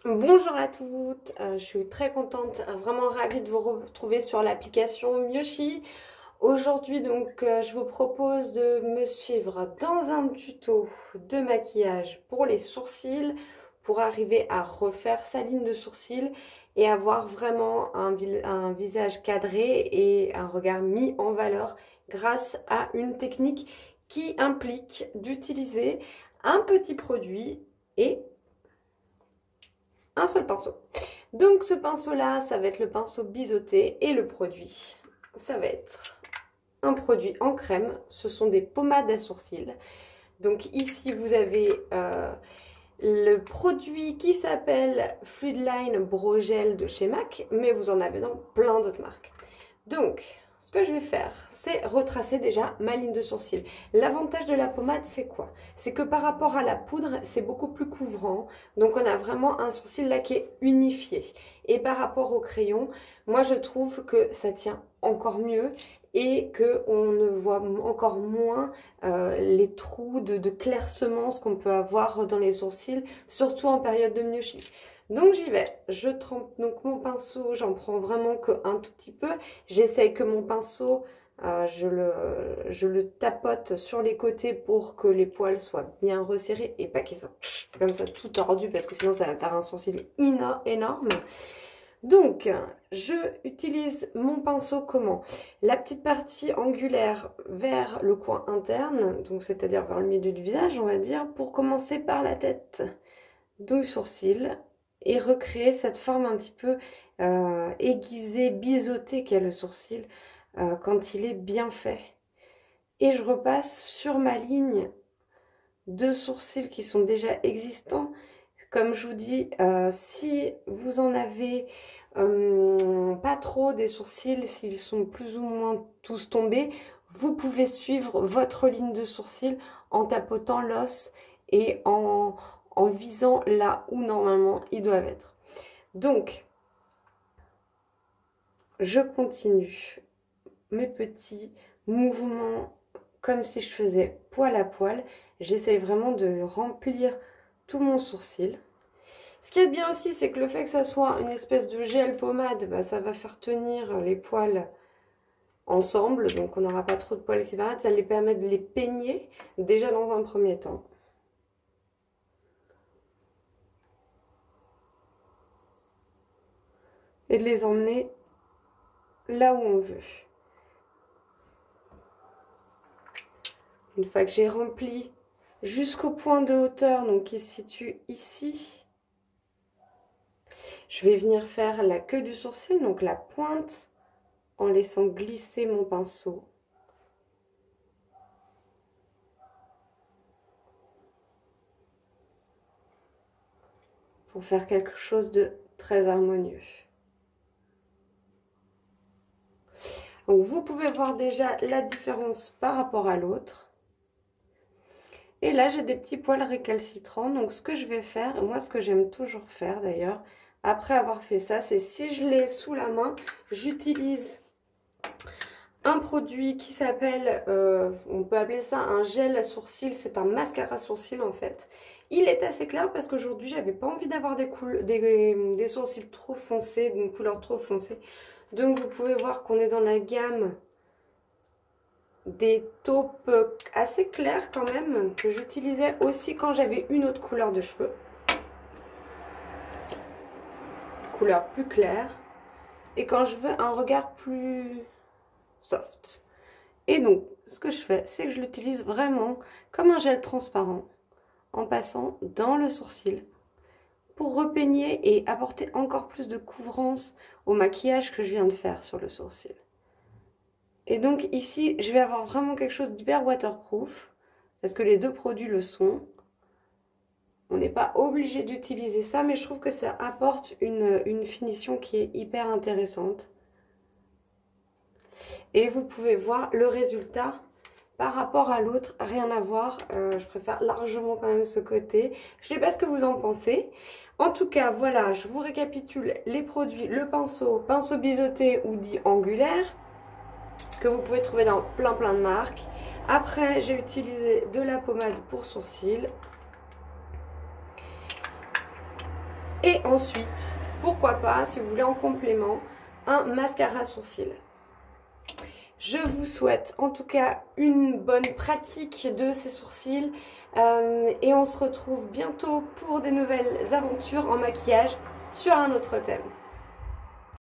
Bonjour à toutes, je suis très contente, vraiment ravie de vous retrouver sur l'application Myoshi. Aujourd'hui je vous propose de me suivre dans un tuto de maquillage pour les sourcils, pour arriver à refaire sa ligne de sourcils et avoir vraiment un visage cadré et un regard mis en valeur grâce à une technique qui implique d'utiliser un petit produit et un seul pinceau. Donc ce pinceau-là, ça va être le pinceau biseauté et le produit, ça va être un produit en crème. Ce sont des pommades à sourcils. Donc ici, vous avez le produit qui s'appelle Fluid Line Brow Gel de chez MAC, mais vous en avez dans plein d'autres marques. Donc, ce que je vais faire, c'est retracer déjà ma ligne de sourcil. L'avantage de la pommade, c'est quoi? C'est que par rapport à la poudre, c'est beaucoup plus couvrant. Donc, on a vraiment un sourcil là qui est unifié. Et par rapport au crayon, moi, je trouve que ça tient encore mieux et qu'on ne voit encore moins les trous de clairsements qu'on peut avoir dans les sourcils, surtout en période de myoshi. Donc j'y vais, je trempe donc mon pinceau, j'en prends vraiment qu'un tout petit peu. J'essaye que mon pinceau, je le tapote sur les côtés pour que les poils soient bien resserrés et pas qu'ils soient comme ça tout tordus parce que sinon ça va faire un sourcil énorme. Donc, je utilise mon pinceau comment? La petite partie angulaire vers le coin interne, donc c'est-à-dire vers le milieu du visage, on va dire, pour commencer par la tête du sourcil et recréer cette forme un petit peu aiguisée, biseautée qu'est le sourcil quand il est bien fait. Et je repasse sur ma ligne de sourcils qui sont déjà existants. Comme je vous dis, si vous en avez pas trop des sourcils, s'ils sont plus ou moins tous tombés, vous pouvez suivre votre ligne de sourcils en tapotant l'os et en visant là où normalement ils doivent être. Donc, je continue mes petits mouvements comme si je faisais poil à poil. J'essaye vraiment de remplir tout mon sourcil. Ce qui est bien aussi, c'est que le fait que ça soit une espèce de gel pommade, bah, ça va faire tenir les poils ensemble, donc on n'aura pas trop de poils qui s'arrêtent. Ça les permet de les peigner déjà dans un premier temps. Et de les emmener là où on veut. Une fois que j'ai rempli jusqu'au point de hauteur, donc qui se situe ici, je vais venir faire la queue du sourcil, donc la pointe, en laissant glisser mon pinceau. Pour faire quelque chose de très harmonieux. Donc vous pouvez voir déjà la différence par rapport à l'autre. Et là j'ai des petits poils récalcitrants, donc ce que je vais faire, moi ce que j'aime toujours faire d'ailleurs, après avoir fait ça, c'est si je l'ai sous la main, j'utilise un produit qui s'appelle, on peut appeler ça un gel à sourcils, c'est un mascara sourcil en fait. Il est assez clair parce qu'aujourd'hui j'avais pas envie d'avoir des sourcils trop foncés, d'une couleur trop foncée. Donc vous pouvez voir qu'on est dans la gamme des taupes assez claires quand même, que j'utilisais aussi quand j'avais une autre couleur de cheveux. Couleur plus claire. Et quand je veux un regard plus soft. Et donc, ce que je fais, c'est que je l'utilise vraiment comme un gel transparent en passant dans le sourcil pour repeigner et apporter encore plus de couvrance au maquillage que je viens de faire sur le sourcil. Et donc ici, je vais avoir vraiment quelque chose d'hyper waterproof parce que les deux produits le sont. On n'est pas obligé d'utiliser ça, mais je trouve que ça apporte une finition qui est hyper intéressante. Et vous pouvez voir le résultat par rapport à l'autre, rien à voir. Je préfère largement quand même ce côté. Je ne sais pas ce que vous en pensez. En tout cas, voilà, je vous récapitule les produits. Le pinceau biseauté ou dit angulaire, que vous pouvez trouver dans plein de marques. Après, j'ai utilisé de la pommade pour sourcils. Et ensuite, pourquoi pas, si vous voulez en complément, un mascara sourcil. Je vous souhaite en tout cas une bonne pratique de ces sourcils et on se retrouve bientôt pour des nouvelles aventures en maquillage sur un autre thème.